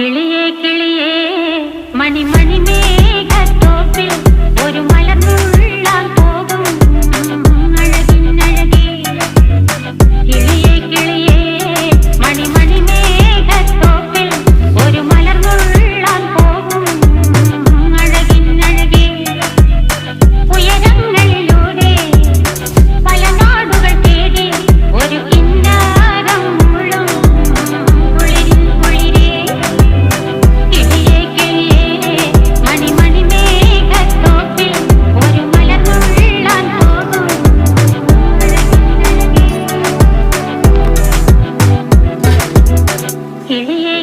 കിളിയേ കിളിയേ മണിമണി മേഘത്തോപ്പിൽ ഒരു മലർന്നുള്ളാൻ പോകും അഴകിനഴകേ. കിളിയേ കിളിയേ മണിമണി മേഘത്തോപ്പിൽ ഒരു മലർന്നുള്ളാൻ പോകും അഴകിനഴകേ. ഉയരങ്ങളിലൂടെ പല നാടുകൾ തേടി ഒരു കിന്നാരം മുള്ളും കുളിരിൻ കുളിരേ. കിളിയേ കിളിയേ മണിമണി മേഘത്തോപ്പിൽ ഒരു മലർന്നുള്ളാൻ പോകും അഴകിനഴകേ. കിളിയേ